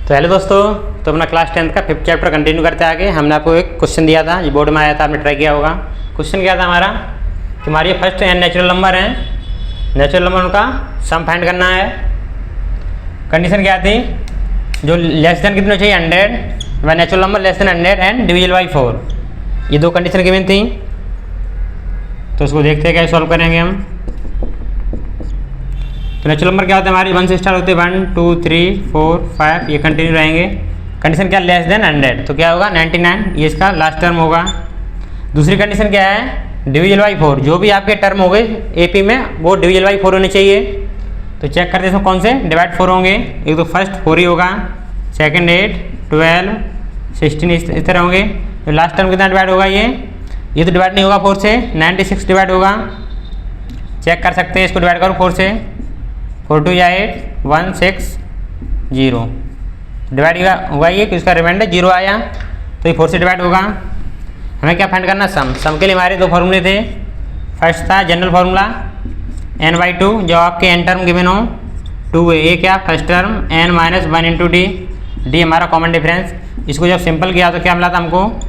तो हेलो दोस्तों, तो अपना क्लास 10th का 5th चैप्टर कंटिन्यू करते आगे। हमने आपको एक क्वेश्चन दिया था, ये बोर्ड में आया था, आपने ट्राई किया होगा। क्वेश्चन क्या था हमारा कि हमारे फर्स्ट एन नेचुरल नंबर हैं, नेचुरल नंबर उनका सम फाइंड करना है। कंडीशन क्या थी, जो लेस देन कितने चाहिए 100 व natural number less than 100 and divisible by 4, ये दो कंडीशन गिवन थी। तो उसको देखते हैं क्या सॉल्व करेंगे हम। तो नेचुरल नंबर क्या होते हैं हमारी 1 से स्टार्ट होते हैं, 1 2 3 4 5, ये कंटिन्यू रहेंगे। कंडीशन क्या, लेस देन 100, तो क्या होगा 99, ये इसका लास्ट टर्म होगा। दूसरी कंडीशन क्या है, डिविजिबल बाई 4, जो भी आपके टर्म हो गए एपी में वो डिविजिबल बाई 4 होने चाहिए। तो चेक करते हैं इसमें कौन से डिवाइड 4 होंगे। एक तो फर्स्ट 4 ही होगा, सेकंड 8 12 16 इस तरह होंगे। तो लास्ट टर्म कितना डिवाइड होगा, ये तो डिवाइड नहीं होगा 4 से, 96 डिवाइड होगा। चेक कर सकते हैं, इसको डिवाइड करो 4 से, 4 2 8 1 6 0 डिवाइड हुआ ये कि उसका रिमाइंडर 0 आया, तो ये 4 से डिवाइड होगा। हमें क्या फाइंड करना, सम के लिए हमारे दो फार्मूले थे। फर्स्ट था जनरल फार्मूला n/2, जो आपके n टर्म गिवन हो 2 है, ये क्या first term n minus 1 into D हमारा कॉमन डिफरेंस। इसको जब सिंपल किया तो क्या मिला था हमको,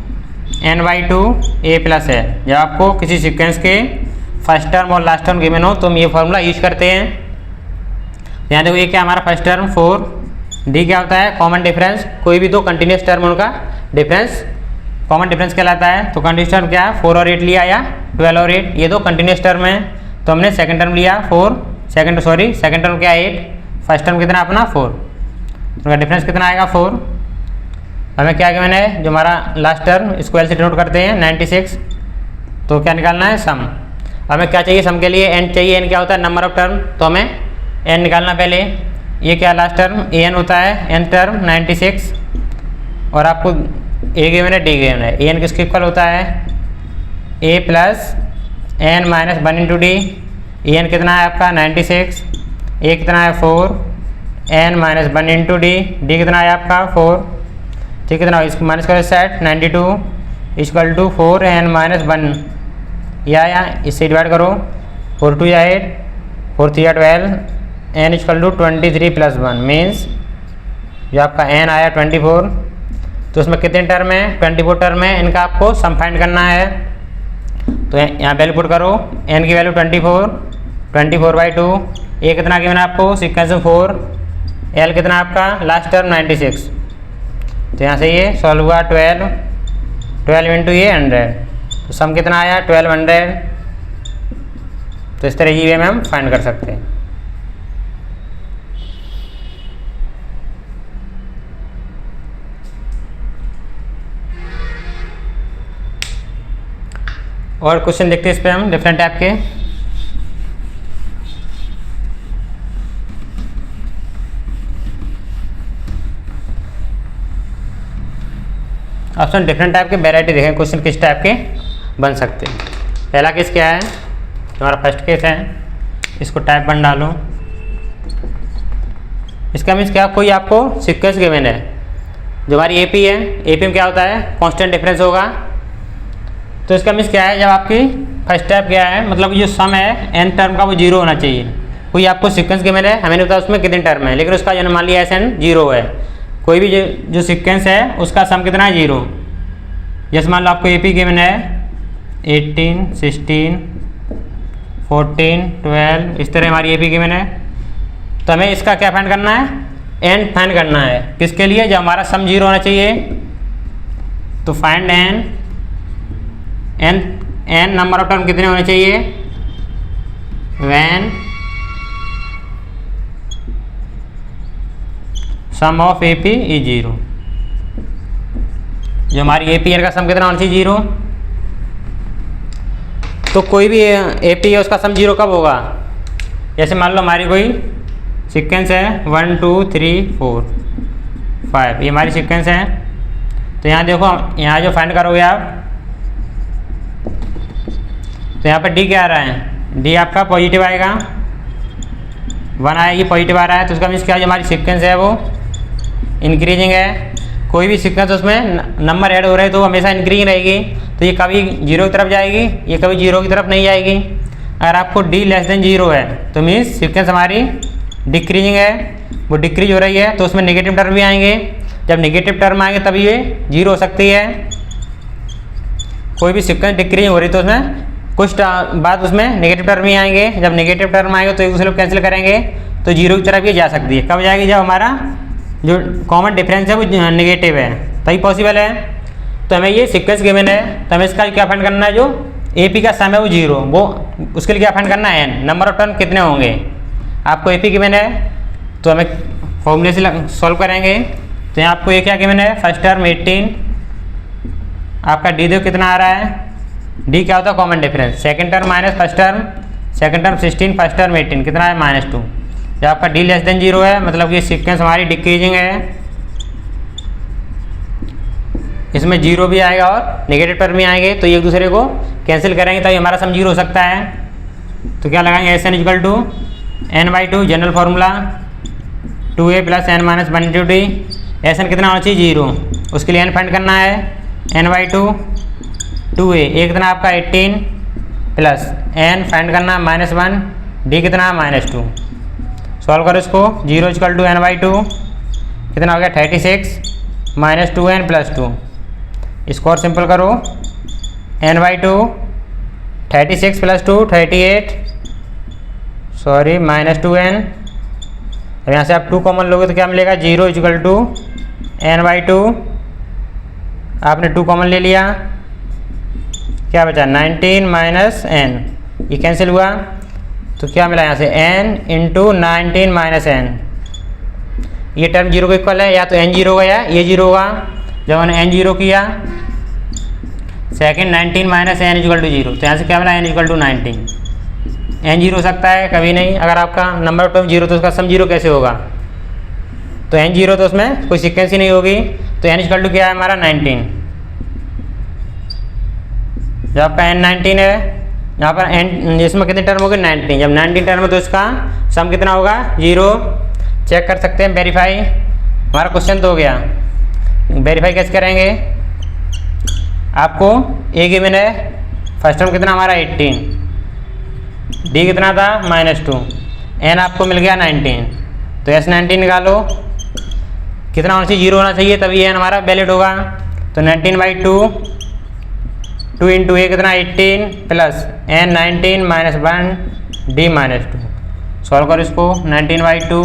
n/2 a प्लस है। जब आपको किसी सीक्वेंस के फर्स्ट टर्म और लास्ट टर्म गिवन हो तो हम ये फार्मूला यूज करते हैं। यहाँ देखो, ये क्या हमारा फर्स्ट टर्म 4, डी क्या होता है कॉमन डिफरेंस, कोई भी दो कंटिन्यूस टर्म उनका डिफरेंस कॉमन डिफरेंस कहलाता है। तो कंटिन्यूस टर्म क्या है 4 और 8 लिया, या 12 और 8, ये दो कंटिन्यूस टर्म है। तो हमने सेकंड टर्म लिया 4, सेकंड टर्म क्या 8, फर्स्ट टर्म कितना अपना 4, उनका डिफरेंस कितना आएगा 4। हमें क्या गिवन है, जो हमारा लास्ट टर्म, इसको एल से डिनोट करते हैं 96। तो क्या निकालना है, सम। हमें क्या चाहिए सम के लिए, एन चाहिए। एन क्या होता है नंबर ऑफ टर्म, तो हमें एन निकालना पहले। ये क्या लास्ट टर्म ए एन होता है, एन टर्म 96, और आपको ए गिवन है डी गिवन है। ए एन किसके इक्वल होता है, A plus N minus 1 into D. A N कितना है आपका 96, ए कितना है 4, एन माइनस 1 इंटू डी कितना है आपका 4, ठीक कितना, इसको माइनस करो set 92 equal to 4 N minus 1, या इससे डिवाइड करो 4 2 8 4 3 12 N equal to 23 plus 1 means जो आपका एन आया 24। तो उसमें कितने टर्म है, 24 टर्म है, इनका आपको सम फाइंड करना है। तो यहाँ वैल्यू पुट करो, एन की वैल्यू 24/2, ए कितना गिवन है आपको सीक्वेंस में 4, एल कितना आपका लास्ट टर्म 96। तो यहाँ से ये सॉल्व हुआ 12 इंटू ये 100, तो सम कितना आया 1200। तो इस तरह ये में हम फाइंड कर सकते हैं। और क्वेश्चन देखते हैं इस पे हम डिफरेंट टाइप के। ऑप्शन डिफरेंट टाइप के वैरायटी देखें, क्वेश्चन किस टाइप के बन सकते हैं। पहला केस क्या है, हमारा फर्स्ट केस है, इसको टाइप 1 डालो। इसका मीन्स क्या, कोई आपको सीक्वेंस गिवन है, जो हमारी एपी है, एपी में क्या होता है कांस्टेंट डिफरेंस होगा। तो इसका मीन्स क्या है, जब आपकी फर्स्ट टाइप क्या है, मतलब जो सम है एन टर्म का वो 0 होना चाहिए। कोई आपको सीक्वेंस गिवन है, हमें नहीं पता उसमें कितने टर्म है, लेकिन उसका जो मान लिया एस एन 0 है। कोई भी जो सीक्वेंस है उसका सम कितना है 0। जैसे मान लो आपको एपी गिवन है 18 16 14 12, इस तरह हमारी एपी गिवन है। तो हमें इसका क्या फाइंड करना है, एन फाइंड करना है। किसके लिए, जब हमारा सम 0 होना चाहिए। तो find N number of term कितने होने चाहिए, when sum of AP is 0। जो हमारी एपी का सम कितना होना चाहिए 0। तो कोई भी एपी है उसका सम 0 कब होगा, जैसे मान लो हमारी कोई सीक्वेंस है 1 2 3 4 5, ये हमारी सीक्वेंस है। तो यहाँ देखो, यहाँ जो फाइंड करोगे आप, तो यहाँ पर डी क्या आ रहा है, डी आपका पॉजिटिव आएगा, 1 आया, ये पॉजिटिव आ रहा है। तो उसका मीन्स क्या, जो हमारी सीक्वेंस है वो इंक्रीजिंग है। कोई भी सीक्वेंस उसमें नंबर ऐड हो रहे हैं तो हमेशा इंक्रीजिंग रहेगी। तो ये कभी 0 की तरफ जाएगी, ये कभी 0 की तरफ नहीं जाएगी। अगर आपको डी लेस देन 0 है तो मीन्स सीक्वेंस हमारी डिक्रीजिंग है, वो डिक्रीज हो रही है, तो उसमें नेगेटिव टर्म भी आएंगे। जब नेगेटिव टर्म आएंगे तभी ये जीरो हो सकती है। कोई भी सीक्वेंस डिक्रीज हो रही तो उसमें कुछ बाद उसमें नेगेटिव टर्म ही आएंगे। जब नेगेटिव टर्म आएंगे तो एक दूसरे को कैंसिल करेंगे, तो जीरो की तरफ ये जा सकती है। कब जाएगी? जब हमारा जो कॉमन डिफरेंस है वो नेगेटिव है, तभी पॉसिबल है। तो हमें ये सीक्वेंस गिवन है, तो हमें इसका क्या फाइंड करना है? जो AP का सम है वो जीरो, वो उसके लिए क्या फाइंड करना है? n नंबर ऑफ टर्म कितने होंगे। आपको AP गिवन है तो हमें फॉर्मूले से सॉल्व करेंगे। तो यहाँ आपको ये क्या गिवन है? फर्स्ट टर्म 18, आपका D देखो कितना आ रहा है, D क्या होता है? Common difference. Second term minus first term, second term 16, first term 18, कितना है? -2। जब आपका D लेस देन जीरो है मतलब कि सीक्वेंस हमारी डिक्रीजिंग है, इसमें जीरो भी आएगा और नेगेटिव टर्म भी आएंगे, तो एक दूसरे को कैंसिल करेंगे तभी हमारा सम जीरो हो सकता है। तो क्या लगाएंगे? SN equal to n/2, general formula 2a + n-1 × d। SN कितना होना चाहिए? जीरो। उसके लिए n फाइंड करना है, n/2 2a, ये कितना आपका 18 प्लस n फाइंड करना है -1, d कितना है? -2। सॉल्व करो इसको। 0 = n/2 कितना हो गया? 36 -2n + 2। इसको और सिंपल करो, n/2 36 + 2 38, सॉरी -2n। अब यहाँ से आप 2 कॉमन लोगे तो क्या मिलेगा? 0 = n/2, आपने 2 कॉमन ले लिया, क्या बचा? 19 - n, ये कैंसिल हुआ तो क्या मिला यहाँ से? n × 19 - n। ये टर्म जीरो को इक्वल है, या तो n जीरो होगा या ये जीरो होगा। जब हमने n जीरो किया, सेकेंड 19 - n = 0, तो यहाँ से क्या मिला? n = 19। n जीरो हो सकता है? कभी नहीं। अगर आपका नंबर ऑफ टर्म जीरो तो उसका सम जीरो कैसे होगा? तो n जीरो तो उसमें कोई सीक्वेंस ही नहीं होगी, तो n = क्या है हमारा? 19। जब आपका n 19 है, यहाँ पर n इसमें कितने टर्म हो गए? 19। जब 19 टर्म है तो इसका सम कितना होगा? जीरो। चेक कर सकते हैं, वेरीफाई। हमारा क्वेश्चन तो हो गया, वेरीफाई कैसे करेंगे? आपको A गिवन है, फर्स्ट टर्म कितना हमारा? 18, D कितना था? -2, n आपको मिल गया 19, तो S19 निकालो। कितना होना चाहिए? जीरो होना चाहिए, तभी n हमारा वैलिड होगा। तो 19/2, 2 × a कितना? 18 प्लस n 19 -1 d -2। सॉल्व करो इसको। 19/2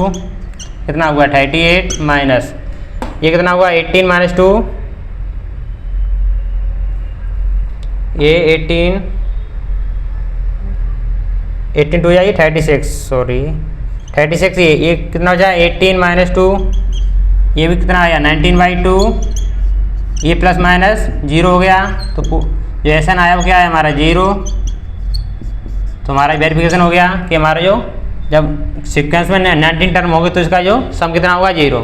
कितना हुआ? 38 माइनस ये कितना हुआ? 18 - 2, ये 18 2 जाइए 36, सॉरी 36। ये कितना हो जाए? 18 - 2, ये भी कितना आया? 19/2, ये प्लस माइनस जीरो हो गया, तो जो SN आया वो क्या है हमारा? जीरो। तो हमारा वेरिफिकेशन हो गया कि हमारा जो जब सीक्वेंस में 19 टर्म होगी तो इसका जो सम कितना होगा? जीरो।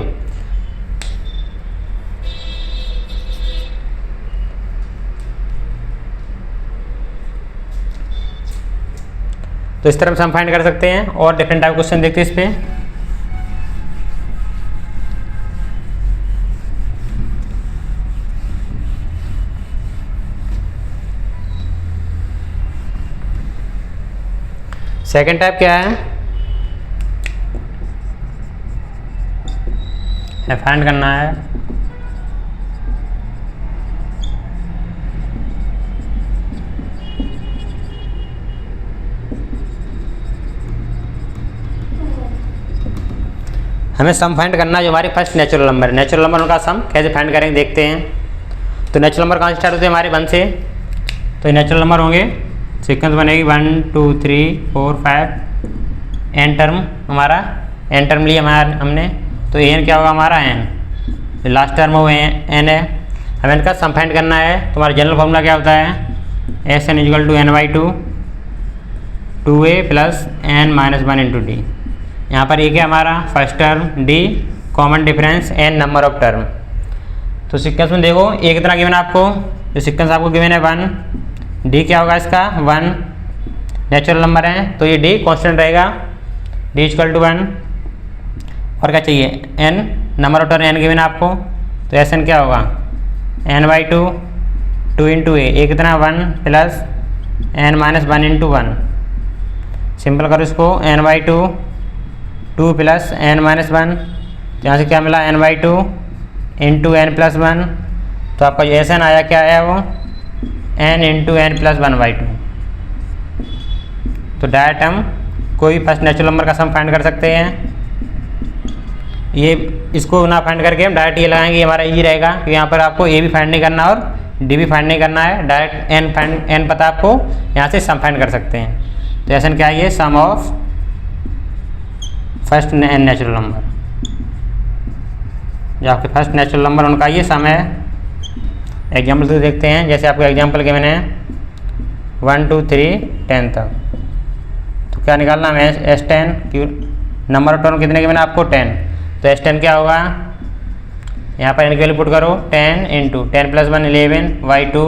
तो इस तरह से हम फाइंड कर सकते हैं, और डिफरेंट टाइप क्वेश्चन देखते हैं इस पे। सेकेंड टाइप क्या है? फाइंड करना है हमें सम फाइंड करना है जो हमारे फर्स्ट नेचुरल नंबर है। नेचुरल नंबर का सम कैसे फाइंड करेंगे देखते हैं। तो नेचुरल नंबर कहाँ स्टार्ट होते हैं? हमारे 1 से। तो ये नेचुरल नंबर होंगे, सीक्वेंस बनेगी 1 2 3 4 5, n टर्म हमारा n टर्म लिया हमारा हमने, तो n क्या होगा हमारा? n। लास्ट टर्म हो n है, हमें इनका सम फाइंड करना है। तो हमारा जनरल फॉर्मूला क्या होता है? SN = n/2 2a + n - 1 × d। यहाँ पर एक है हमारा first term, D common difference, n number of term. तो सीक्वेंस में देखो ए कितना गिवन आपको? जो सीक्वेंस आपको गिवन है 1, D क्या होगा इसका? 1। नेचुरल नंबर है तो ये D कांस्टेंट रहेगा, D = 1। और क्या चाहिए? n number of term n given आपको, तो SN क्या होगा? n/2 2 × a कितना? 1 प्लस n - 1 × 1। सिंपल करो इसको, n/2 2 plus N minus one, तो यहाँ से क्या मिला n by two into N plus one, तो आपका जो एस एन आया क्या आया वो n into N plus one by two. तो डायरेक्ट हम कोई भी फर्स्ट नेचुरल नंबर का सम फाइंड कर सकते हैं। ये इसको ना फाइंड करके हम डायरेक्ट ये लगाएंगे, ये हमारा ईजी रहेगा कि यहाँ पर आपको ए भी फाइंड नहीं करना और डी भी फाइंड नहीं करना है, डायरेक्ट एन पता आपको यहाँ से सम फाइंड कर सकते हैं। तो ऐसा क्या है, ये sum of first N natural number, जो आपके फर्स्ट नेचुरल नंबर उनका ये सम है। एग्जाम्पल तो देखते हैं, जैसे आपको एग्जाम्पल के मैंने 1 2 3 10 तक, तो क्या निकालना है एस टेन, क्यों नंबर ऑफ टर्म कितने के मैंने आपको 10, तो एस टेन क्या होगा, यहाँ पर इनकी वैल्यू पुट करो 10 इंटू 10 प्लस 1 11 बाई टू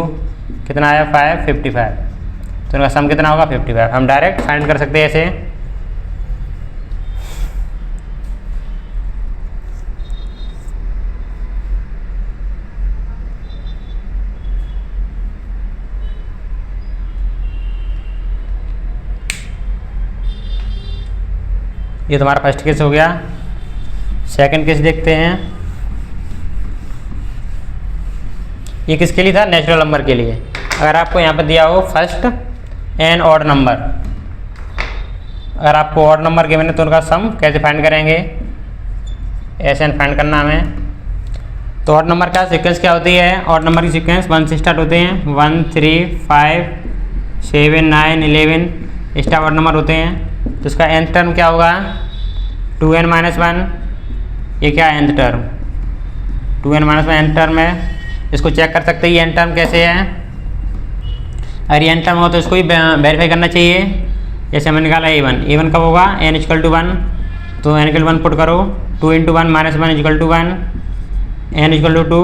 कितना आया 5 55, तो इनका सम कितना होगा 55। हम डायरेक्ट फाइंड कर सकते हैं ऐसे। ये तुम्हारा फर्स्ट केस हो गया। सेकंड केस देखते हैं, ये किसके लिए था, नेचुरल नंबर के लिए। अगर आपको यहाँ पर दिया हो फर्स्ट एन ऑड नंबर, अगर आपको ऑड नंबर के मैंने तो उनका सम कैसे फाइंड करेंगे, ऐसे फाइंड करना हमें। तो ऑड नंबर का सीक्वेंस क्या होती है, ऑड नंबर की सीक्वेंस 1 से स्टार्ट होते हैं, 1 3 5 7 9 11 स्टार ऑड नंबर होते हैं। तो इसका nth टर्म क्या होगा 2n माइनस वन, ये क्या है nth term 2n minus one nth term है। इसको चेक कर सकते हैं n टर्म कैसे है, अगर n टर्म हो तो इसको ही वेरीफाई करना चाहिए। जैसे हमने निकाला a1 कब होगा n इक्वल टू 1, तो n इक्वल 1 पुट करो, 2 into one minus one equal to 1, n equal to 2,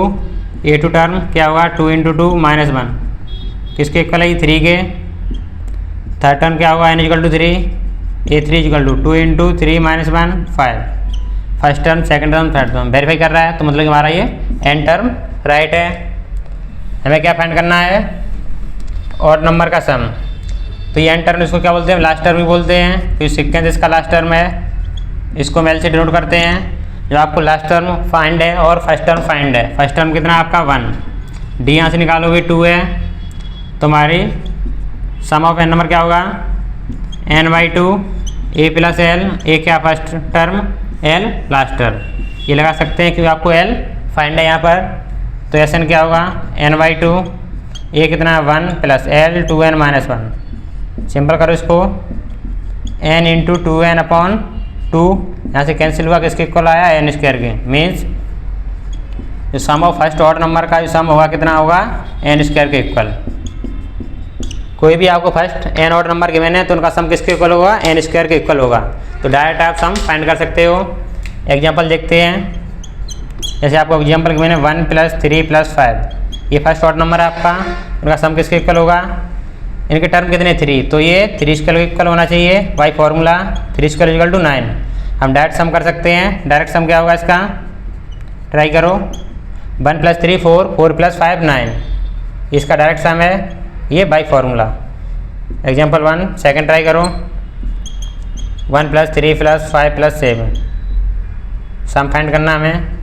a2 term क्या होगा 2 इंटू टू माइनस वन, किसके इक्वल है 3 के। थर्ड टर्म क्या होगा n equal to 3, a3 equal to 2 into 3 minus one 5। First term second term third term verify कर रहा है, तो मतलब कि हमारा ये n टर्म राइट है। हमें क्या फाइंड करना है, ऑड नंबर का सम। तो ये n टर्म इसको क्या बोलते हैं, लास्ट टर्म भी बोलते हैं, तो सीक्वेंस इसका लास्ट टर्म है, इसको मेल से डिनोट करते हैं। जो आपको लास्ट टर्म फाइंड है और फर्स्ट टर्म फाइंड है, फर्स्ट टर्म कितना आपका 1, डी यहाँ से निकालोगे 2 है, तो हमारी सम ऑफ n नंबर क्या होगा n by two, A plus L, A क्या first term, L last term, ये लगा सकते हैं क्योंकि आपको एल फाइंड है यहाँ पर। तो एस एन क्या होगा n बाई टू, ए कितना है 1 plus L 2n minus one, simple करो इसको, n इंटू 2n अपॉन 2, यहाँ से कैंसिल हुआ, किसके इक्वल आया n स्क्वायर के, मीन्स जो सम ऑफ फर्स्ट ऑर्डर नंबर का जो सम होगा कितना होगा n स्क्वायर के इक्वल। कोई भी आपको first n order number given है तो उनका सम किसके इक्वल होगा n स्क्वायर के इक्वल होगा। तो डायरेक्ट आप सम फाइंड कर सकते हो। एग्जांपल देखते हैं, जैसे आपको एग्जांपल गिवन है 1 प्लस 3 प्लस 5, ये फर्स्ट ऑर्डर नंबर है आपका, उनका सम किसके इक्वल होगा, इनके टर्म कितने 3, तो ये 3 स्क्वायर के इक्वल होना चाहिए by formula 3 square equal to 9। हम डायरेक्ट सम कर सकते हैं, डायरेक्ट सम क्या होगा इसका, ट्राई करो 1 प्लस 3 4, 4 प्लस 5 9, इसका डायरेक्ट सम है ये by formula. Example 1 second try करो, 1 plus 3 plus 5 plus 7, sum find करना हमें।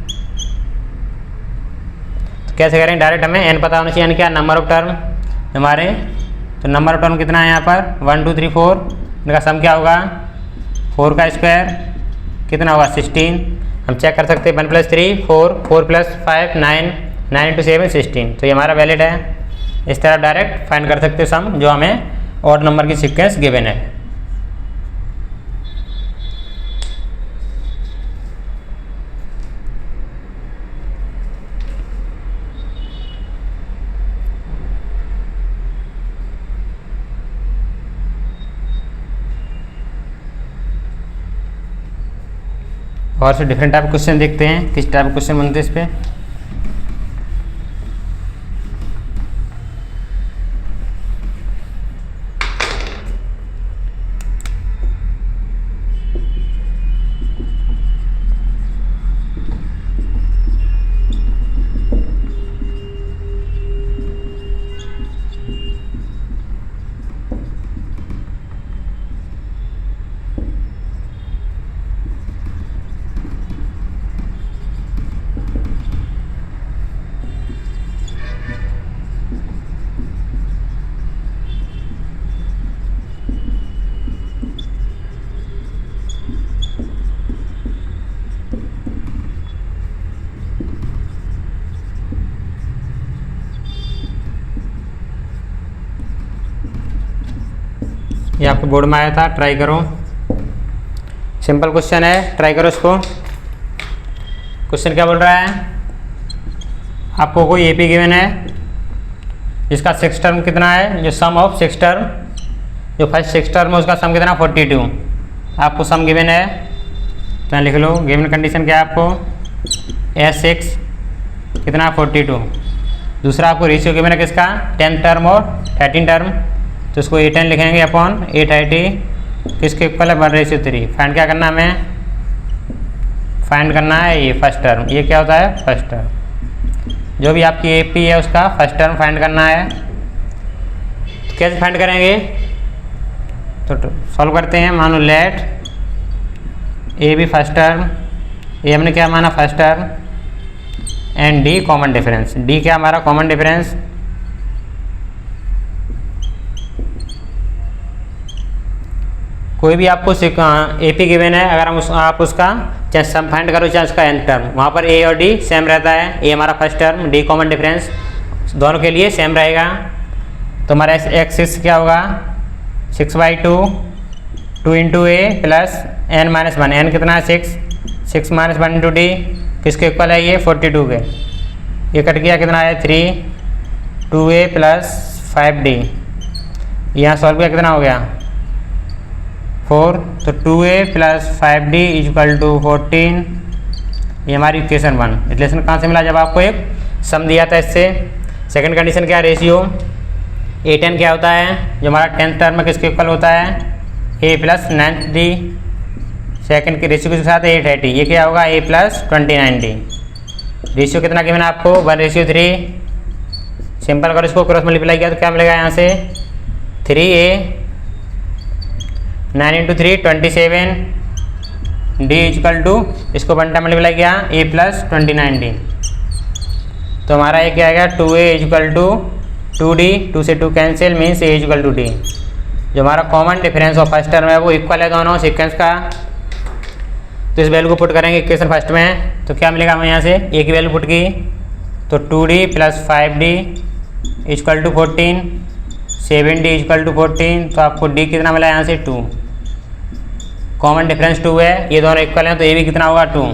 तो कैसे करें, डायरेक्ट हमें n पता होना चाहिए, यानी क्या नंबर ऑफ टर्म हमारे, तो नंबर ऑफ टर्म कितना है यहाँ पर 1 2 3 4, इनका सम क्या होगा 4 का स्क्वायर कितना होगा 16। हम चेक कर सकते हैं 1 प्लस 3 4, 4 प्लस 5 9, 9 इंटू 7 16, तो ये हमारा वैलिड है। इस तरह डायरेक्ट फाइंड कर सकते हैं सम जो हमें ऑड नंबर की सीक्वेंस गिवन है। और से डिफरेंट टाइप क्वेश्चन देखते हैं, किस टाइप क्वेश्चन बनते हैं इस पर। ये आपके बोर्ड में आया था, ट्राई करो। सिंपल क्वेश्चन है, ट्राई करो इसको। क्वेश्चन क्या बोल रहा है, आपको कोई एपी गिवन है जिसका 6 टर्म कितना है, जो सम ऑफ 6 टर्म, जो फर्स्ट 6 टर्म है उसका सम कितना 42। आपको सम गिवन है तो यहाँ लिख लो। गिवन कंडीशन क्या है आपको, S6 कितना 42। दूसरा आपको रेशियो गिवन है किसका, 10 टर्म और 13 टर्म, तो उसको A10 लिखेंगे अपॉन 880 किसके इक्वल है 1:3। फाइंड क्या करना है हमें, फाइंड करना है ये फर्स्ट टर्म, ये क्या होता है फर्स्ट टर्म, जो भी आपकी एपी है उसका फर्स्ट टर्म फाइंड करना है। तो कैसे फाइंड करेंगे, तो सॉल्व करते हैं। मान लो लेट ए भी फर्स्ट टर्म, ए हमने क्या माना first term, and D common difference. D क्या हमारा कॉमन डिफरेंस, कोई भी आपको एपी गिवन है, अगर हम आप उसका चाहे सम फाइंड करो चाहे उसका एन टर्म, वहाँ पर ए और डी सेम रहता है। ए हमारा first term, D common difference, दोनों के लिए सेम रहेगा। तो हमारा एक्स क्या होगा 6/2, 2 इंटू ए प्लस n-1, n कितना है 6 माइनस 1 इंटू डी किसके इक्वल है ये 42 के। ये कट गया कितना है 3, 2a प्लस 5d, यहाँ सॉल्व किया कितना हो गया 4, तो 2a plus 5d equal to 14। ये हमारी इक्वेशन 1। रिलेशन कहाँ से मिला, जब आपको एक सम दिया था इससे। सेकंड कंडीशन क्या है, रेशियो A10 क्या होता है, जो हमारा 10th टर्म में किसके इक्वल होता है a प्लस 9d। सेकंड के रेशियो के साथ 880, ये क्या होगा a प्लस 29d। रेशियो कितना गिवन है आपको 1:3। सिंपल अगर इसको क्रॉस मल्टीप्लाई किया तो क्या मिलेगा यहाँ से 3a, 9 into 3 27, d equal to इसको 1 टाइम मल्टीप्लाई किया a प्लस 29d। तो हमारा ये क्या आएगा 2a इक्वल टू 2d, 2 से 2 cancel means a equal to d। जो हमारा common difference of first term है वो इक्वल है दोनों सीक्वेंस का। तो इस वैल्यू को पुट करेंगे इक्वेशन फर्स्ट में, तो क्या मिलेगा हमें यहाँ से a की वैल्यू पुट की, तो 2d plus 5d equal to 14, 7d equal to 14। तो आपको d कितना मिला यहाँ से 2, कॉमन डिफरेंस 2 है, ये दोनों इक्वल हैं तो a भी कितना होगा 2,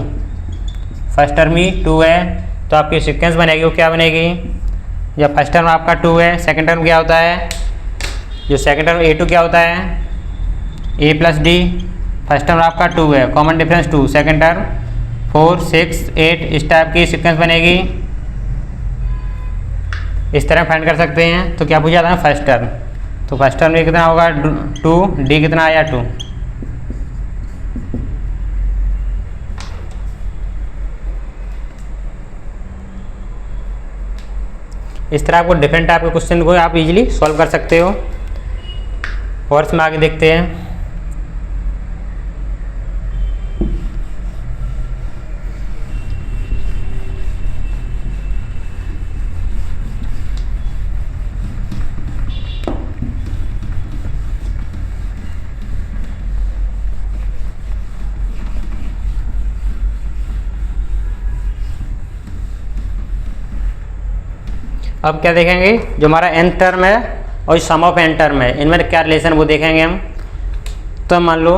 फर्स्ट टर्म ही 2 है। तो आपकी सीक्वेंस बनेगी वो क्या बनेगी, जब फर्स्ट टर्म आपका 2 है, सेकंड टर्म क्या होता है, जो सेकंड टर्म a2 क्या होता है a plus d, first term आपका 2 है, कॉमन डिफरेंस 2, सेकंड टर्म 4, 6, 8, इस टाइप की सीक्वेंस बनेगी। इस तरह फाइंड कर सकते हैं। तो क्या पूछा था फर्स्ट टर्म, तो फर्स्ट टर्म में कितना होगा 2, d कितना आया 2। इस तरह आपको डिफरेंट टाइप के क्वेश्चन को आप इजीली सॉल्व कर सकते हो। और इसमें आगे देखते हैं। अब क्या देखेंगे, जो हमारा n टर्म है और सम ऑफ n टर्म है इनमें क्या रिलेशन वो देखेंगे हम। तो मान लो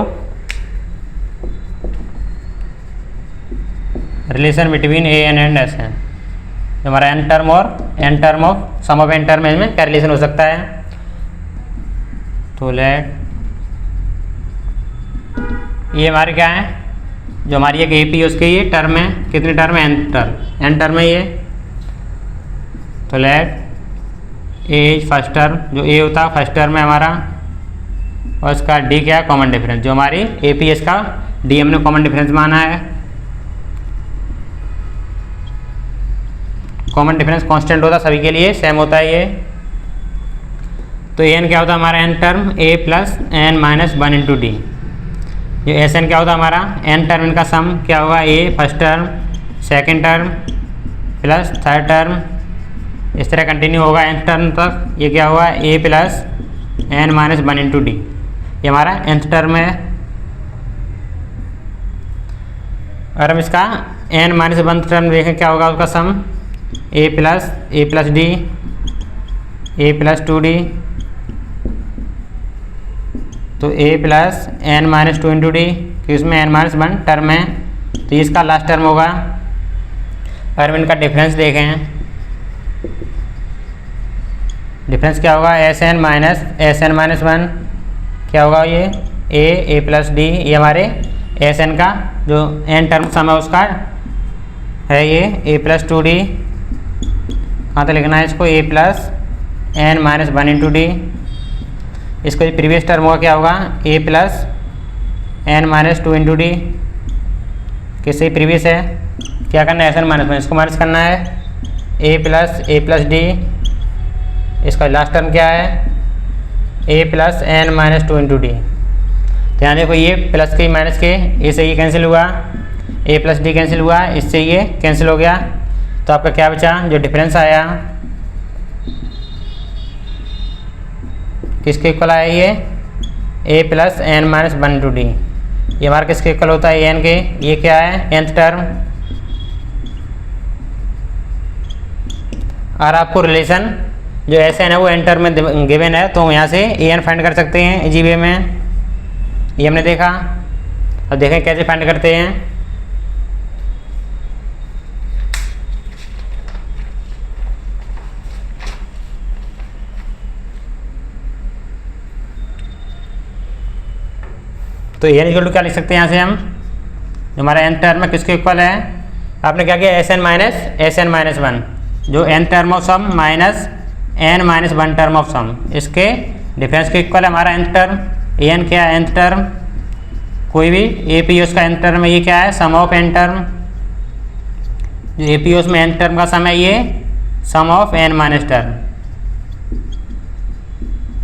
relation between a and s है, जो हमारा n टर्म और n term of sum of n term है, इनमें क्या रिलेशन हो सकता है। तो लेट ये हमारे क्या है, जो हमारी एक AP है उसके ये टर्म है, कितने टर्म है n टर्म है ये। तो लेट ए फर्स्ट टर्म, जो ए होता है फर्स्ट टर्म है हमारा, और इसका डी क्या है कॉमन डिफरेंस, जो हमारी एपीएस का डी हमने कॉमन डिफरेंस माना है। कॉमन डिफरेंस कांस्टेंट होता है सभी के लिए, सेम होता है ये। तो एन क्या होता है हमारा N term A plus N minus 1 into D. जो एस एन क्या होता है हमारा एन टर्म, इनका सम क्या होगा A first term, second term plus third term, इस तरह कंटिन्यू होगा एन टर्म तक। ये क्या हुआ A plus N minus 1 into D, ये हमारा nth टर्म है। अगर हम इसका n माइनस 1 टर्म देखें क्या होगा उसका sum A plus D, A plus 2d तो a plus N minus two into D, कि उसमें n माइनस वन टर्म है, तो ये इसका लास्ट टर्म होगा। अगर हम इनका डिफरेंस देखें, डिफरेंस क्या होगा, एस एन माइनस वन क्या होगा, ये ए प्लस डी, ये हमारे एस एन का जो एन टर्म सम है उसका है ये ए प्लस टू डी। कहाँ तक लिखना है इसको, A plus N minus one into D. इसको प्रीवियस टर्म होगा क्या होगा, A plus N minus two into D, किससे प्रीवियस है, क्या करना है, एस एन माइनस वन, इसको माइनस करना है, ए प्लस डी। इसका लास्ट टर्म क्या है, A plus N minus two into D. तो यहाँ देखो ये प्लस के माइनस के, ए से ये कैंसिल हुआ, ए प्लस डी कैंसिल हुआ, इससे ये कैंसिल हो गया। तो आपका क्या बचा, जो डिफरेंस आया किसके इक्वल आया, ये A plus N minus one to D. ये हमारा किसके इक्वल होता है, एन के। ये क्या है, nth टर्म। और आपको रिलेशन जो एस एन है वो एन टर्म में गिवन है, तो यहाँ से ए एन फाइंड कर सकते हैं इजी वे में, ये हमने देखा। अब देखें कैसे फाइंड करते हैं। तो एन इक्वल टू क्या लिख सकते हैं यहाँ से हम, जो हमारा एन टर्म है किसके इक्वल है, आपने क्या किया, एस एन माइनस वन, जो N term of sum minus N minus one term of sum, इसके डिफरेंस के इक्वल है हमारा nth टर्म। ए एन क्या है, nth टर्म, कोई भी ए पी ओस का nth टर्म है, ये क्या है, सम ऑफ n टर्म। जो ए पी ओस में nth टर्म का सम है, ये sum of n minus term.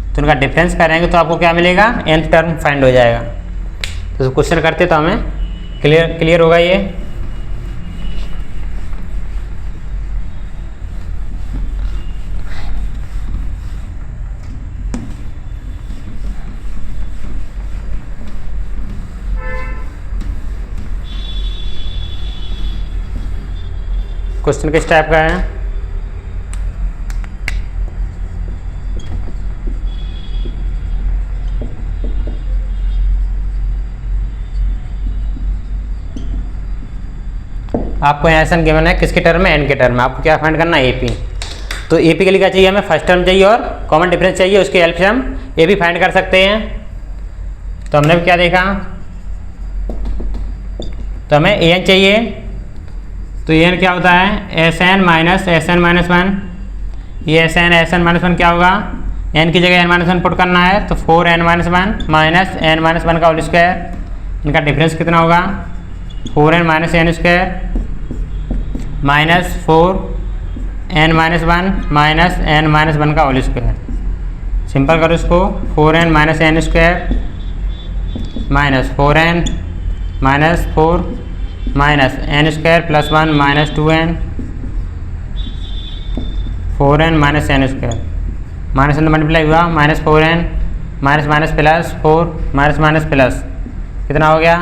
तो उनका डिफरेंस करेंगे तो आपको क्या मिलेगा, nth टर्म फाइंड हो जाएगा। तो क्वेश्चन करते तो हमें क्लियर होगा ये। क्वेश्चन किस टाइप का है, आपको यहाँ एस एन गिवन है, किसके टर्म में, एन के टर्म में। आपको क्या फाइंड करना है, ए पी। तो ए पी के लिए क्या चाहिए हमें, फर्स्ट टर्म चाहिए और कॉमन डिफरेंस चाहिए, उसके हेल्प से हम ए पी फाइंड कर सकते हैं। तो हमने भी क्या देखा, तो हमें ए एन चाहिए। तो ए एन क्या होता है, एस एन माइनस वन। ये एस एन माइनस वन क्या होगा, एन की जगह एन माइनस वन पुट करना है, तो 4n minus one minus N minus one का होल स्क्वायर। इनका डिफरेंस कितना होगा, 4n minus N square minus 4n minus one minus N minus one का होल स्क्वायर। सिंपल करो इसको, 4n minus N square minus 4n minus 4 minus N square plus 1 minus 2n, 4n minus N square, minus N multiply हुआ, minus 4n minus minus plus 4 minus minus plus, कितना हो गया,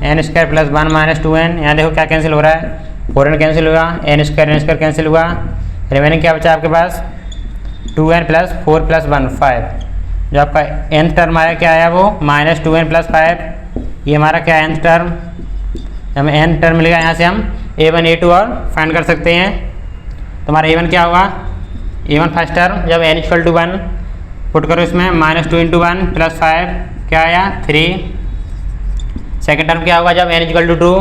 N square plus 1 minus 2n। यहाँ देखो क्या cancel हो रहा है, 4n कैंसिल हुआ, एन स्क्वायर कैंसिल हुआ, रिमेनिंग क्या बचा आपके पास, 2n प्लस 4 प्लस 1 5। जो आपका nth टर्म आया क्या आया, वो माइनस 2n प्लस 5। ये हमारा क्या है, nth टर्म। हमें n टर्म मिलेगा, यहाँ से हम a1 a2 और फाइंड कर सकते हैं। तो हमारा a1 क्या होगा, a1 फर्स्ट टर्म, जब n इक्वल टू 1 पुट करो इसमें, माइनस 2 इंटू 1 प्लस 5 क्या आया 3। सेकेंड टर्म क्या होगा, जब n इक्वल टू 2,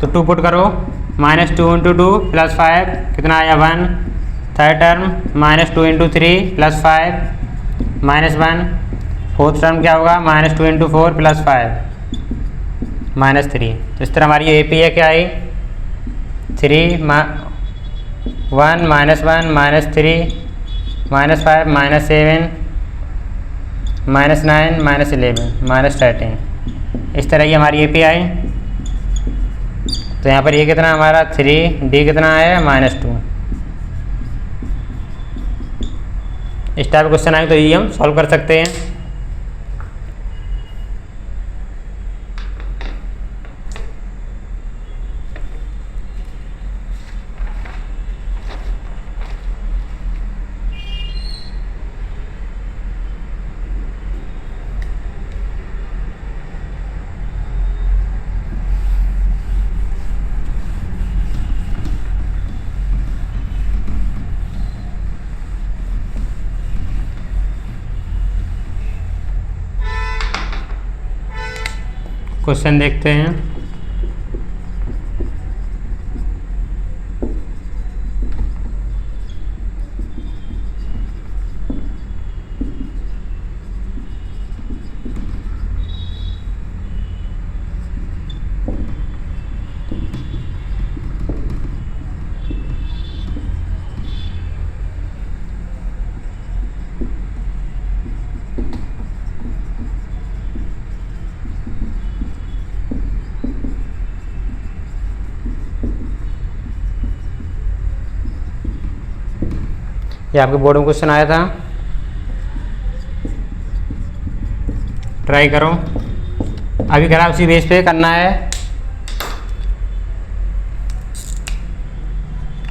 तो 2 पुट करो, माइनस 2 इंटू 2 प्लस 5 कितना आया 1। Third term minus 2 into 3 plus 5 minus 1। Fourth term क्या होगा, माइनस 2 इंटू 4 प्लस 5 माइनस 3। तो इस तरह हमारी ए पी है क्या आई, 3 1 minus 1 minus 3 minus 5 minus 7 minus 9 minus 11 minus 13। इस तरह की हमारी ए पी आई। तो यहाँ पर ये कितना हमारा 3, डी कितना है -2। इस टाइप क्वेश्चन आए तो ये हम सॉल्व कर सकते हैं। क्वेश्चन देखते हैं। ये आपके बोर्ड में क्वेश्चन आया था, ट्राई करो। अभी करा उसी बेस पे करना है।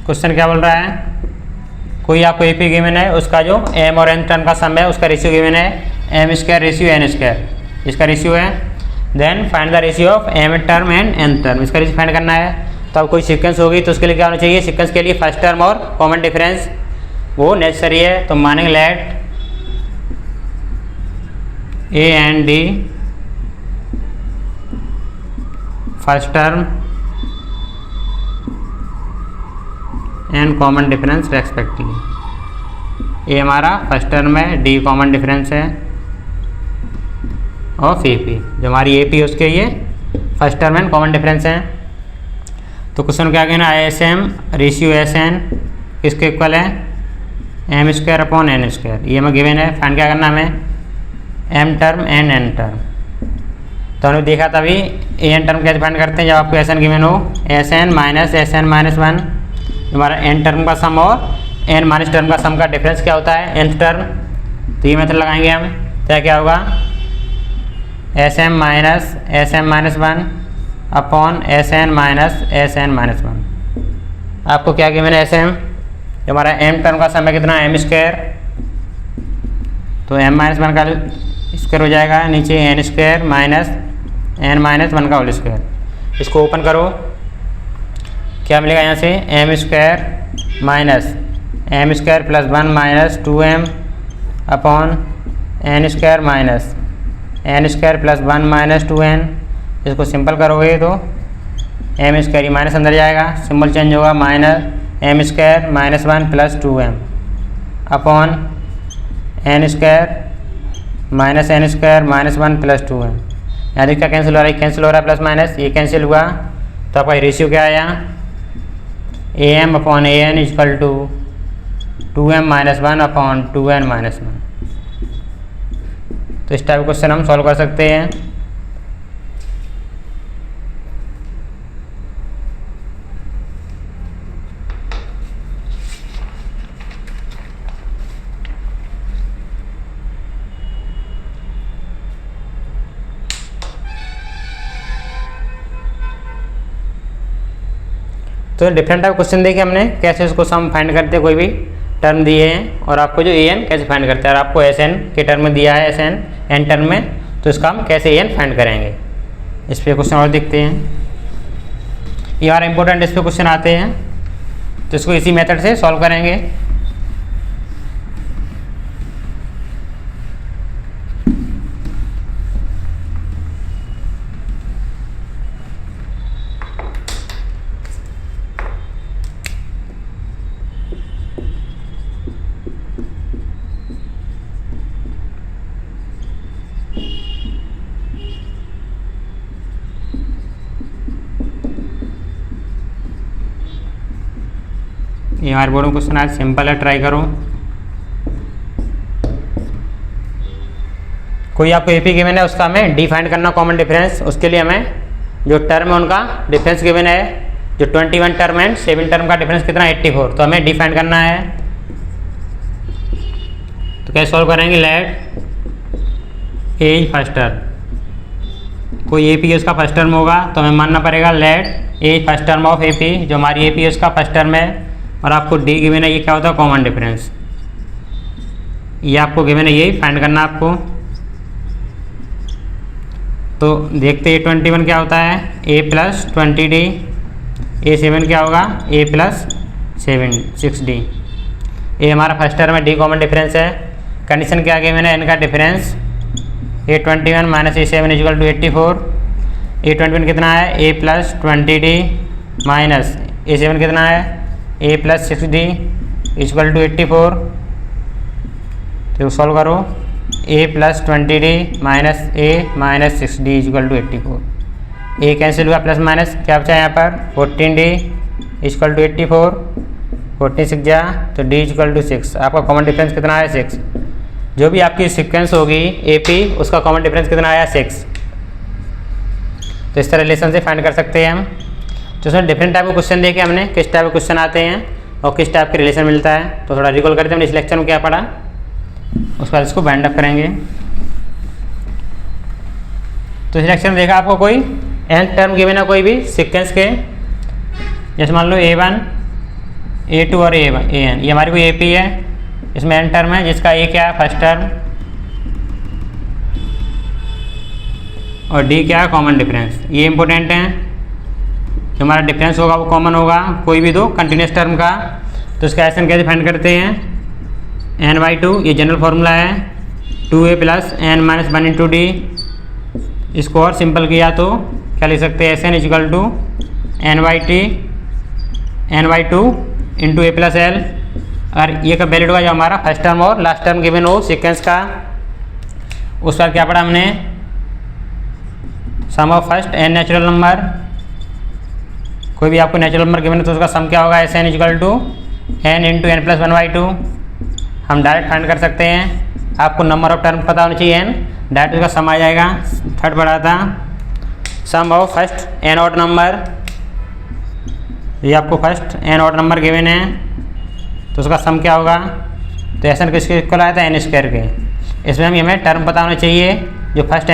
क्वेश्चन क्या बोल रहा है, कोई आपको एपी गिवन है, उसका जो एम और एन टर्म का सम है उसका रेशियो गिवन है M square ratio N square, इसका रेशियो है। Then find the ratio of M term and N term, इसका रेशियो फाइंड करना है। तो अब कोई सीक्वेंस होगी तो उसके लिए क्या होना चाहिए, सीक्वेंस के लिए फर्स्ट टर्म और कॉमन डिफरेंस वो नेसेसरी है। तो मानेंगे let A and D first term and common difference respectively. A हमारा फर्स्ट टर्म है, डी कॉमन डिफरेंस है ऑफ ए पी, जो हमारी ए पी है उसके ये first term and common difference है। तो क्वेश्चन क्या कहना है, S M ratio S N किसके इक्वल है, M square upon N square, ये हमें गिवन है। फाइंड क्या करना हमें, M term and N term. तो हमने देखा था अभी ए एन टर्म कैसे फाइंड करते हैं, जब आपको एस एन गिवन हो, एस एन माइनस वन, हमारा एन टर्म का सम और एन माइनस टर्म का सम का डिफरेंस क्या होता है, एन टर्म। तो ये मेथड लगाएंगे हम, तो क्या होगा, S M minus one upon S N minus one. आपको क्या गिवन है, एस एम, जो हमारा एम टर्म का सम है कितना, एम स्क्वायर, तो एम माइनस वन का स्क्वायर हो जाएगा, नीचे N square minus N minus one का होल स्क्वायर। इसको ओपन करो, क्या मिलेगा यहाँ से, M square plus one minus two M upon N square minus N square plus one minus two N. इसको सिंपल करोगे तो एम स्क्वायर, ये माइनस अंदर जाएगा, सिंबल चेंज होगा, minus M square minus one plus two M upon N square minus one plus two M. यहाँ देखिए cancel हो रहा है, कैंसिल हो रहा है, प्लस माइनस ये कैंसिल हुआ। तो आपका रेशियो क्या आया, A M upon A N equal to two M minus one upon two N minus one. तो इस टाइप का क्वेश्चन हम सॉल्व कर सकते हैं। तो डिफरेंट टाइप क्वेश्चन देखे हमने, कैसे उसको सम फाइंड करते हैं, कोई भी टर्म दिए हैं और आपको जो ए एन कैसे फाइंड करते हैं, और आपको एस एन के टर्म में दिया है, एस एन एन टर्म में, तो इसका हम कैसे ए एन फाइंड करेंगे। इस पर क्वेश्चन और देखते हैं, ये हमारा इंपॉर्टेंट इस पर क्वेश्चन आते हैं, तो इसको इसी मेथड से सॉल्व करेंगे। ये हमारे बोर्ड में क्वेश्चन आज सिंपल है, ट्राई करो। कोई आपको एपी गिवन है, उसका हमें डी फाइंड करना कॉमन डिफरेंस। उसके लिए हमें जो टर्म है उनका डिफरेंस गिवन है, जो 21 टर्म एंड 7 टर्म का डिफरेंस कितना 84, तो हमें डी फाइंड करना है। तो कैसे सॉल्व करेंगे, लेट ए फर्स्ट टर्म, कोई ए पी उसका फर्स्ट टर्म होगा तो हमें मानना पड़ेगा let A first term of A P, जो हमारी ए पी उसका फर्स्ट टर्म है, और आपको डी गिवन है, ये क्या होता है, कॉमन डिफरेंस। ये आपको गिवन है, यही फाइंड करना आपको। तो देखते हैं 21 क्या होता है, ए प्लस 20 डी, ए 7 क्या होगा, ए प्लस 6 डी। ए हमारा फर्स्ट टर्म है, डी कॉमन डिफरेंस है। कंडीशन क्या गिवन है, एन का difference, A 21 minus A 7 equal to 84। A21 कितना है, A plus 20D minus A7 कितना है, A plus 6D equal to 84। तो सॉल्व करो, A plus 20D minus A minus 6D equal to 84। A cancel हुआ, plus minus क्या बचा यहाँ पर, 14D इक्वल टू 84। 14 6 जा तो D इक्वल टू 6। आपका कॉमन डिफरेंस कितना है, 6। जो भी आपकी सीक्वेंस होगी AP उसका कॉमन डिफरेंस कितना आया, 6। तो इस तरह रिलेशन से फाइंड कर सकते हैं हम। तो उसमें डिफरेंट टाइप के क्वेश्चन देखे हमने, किस टाइप के क्वेश्चन आते हैं और किस टाइप के रिलेशन मिलता है। तो थोड़ा रिकॉल करते हैं हमने इस लेक्चर में क्या पढ़ा, उसके बाद इसको बाइंड अप करेंगे। तो इस लेक्चर में देखा आपको कोई nth टर्म गिवन है कोई भी सीक्वेंस के, जैसे मान लो A1 A2 और AN, ये हमारी कोई AP है, इसमें n टर्म है जिसका A क्या है, फर्स्ट टर्म, और D क्या है, कॉमन डिफरेंस। ये इंपॉर्टेंट है, जो हमारा डिफरेंस होगा वो कॉमन होगा कोई भी दो कंटिन्यूस टर्म का। तो इसका एसन कैसे फाइंड करते हैं, n/2, ये जनरल फार्मूला है, 2A plus n minus 1 into D. इसको और सिंपल किया तो क्या लिख सकते हैं, S N equal to n/2 into A plus L। और ये का वैलिड होगा जो हमारा फर्स्ट टर्म और लास्ट टर्म गिवन हो सीक्वेंस का। उस पर क्या पढ़ा हमने, sum of first n natural number, कोई भी आपको नेचुरल नंबर गिवन है तो उसका सम क्या होगा, S N equal to n into n plus 1/2। हम डायरेक्ट फाइंड कर सकते हैं, आपको नंबर ऑफ टर्म पता होना चाहिए n, डायरेक्ट उसका सम आ जाएगा। थर्ड पढ़ा था sum of first n odd number, ये आपको first n odd number given है तो उसका सम क्या होगा, तो एस एन किसके इक्वल आया था, n स्क्वायर के। इसमें हमें टर्म पता होना चाहिए, जो फर्स्ट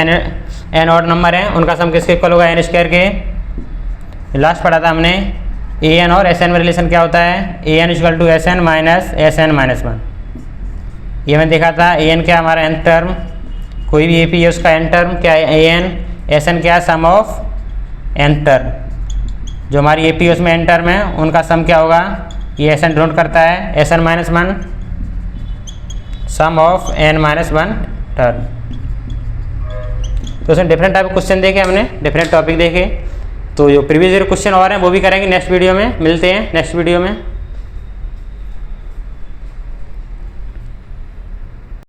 n ऑड नंबर है उनका सम किसके इक्वल होगा, n स्क्वायर के। लास्ट पढ़ा था हमने an और sn में रिलेशन क्या होता है, an equal to sn minus sn minus 1। ये मैंने देखा था, an क्या हमारा n टर्म, कोई भी AP है उसका n टर्म क्या है an, sn क्या है, सम ऑफ n टर्म। जो हमारी AP है उसमें n टर्म है उनका सम क्या होगा, ये sn डिनोट करता है sn minus 1, sum of n minus 1 term. तो उसमें डिफरेंट टाइप क्वेश्चन देखे हमने, डिफरेंट टॉपिक देखे। तो जो प्रीवियस ईयर क्वेश्चन और हैं वो भी करेंगे नेक्स्ट वीडियो में। मिलते हैं नेक्स्ट वीडियो में।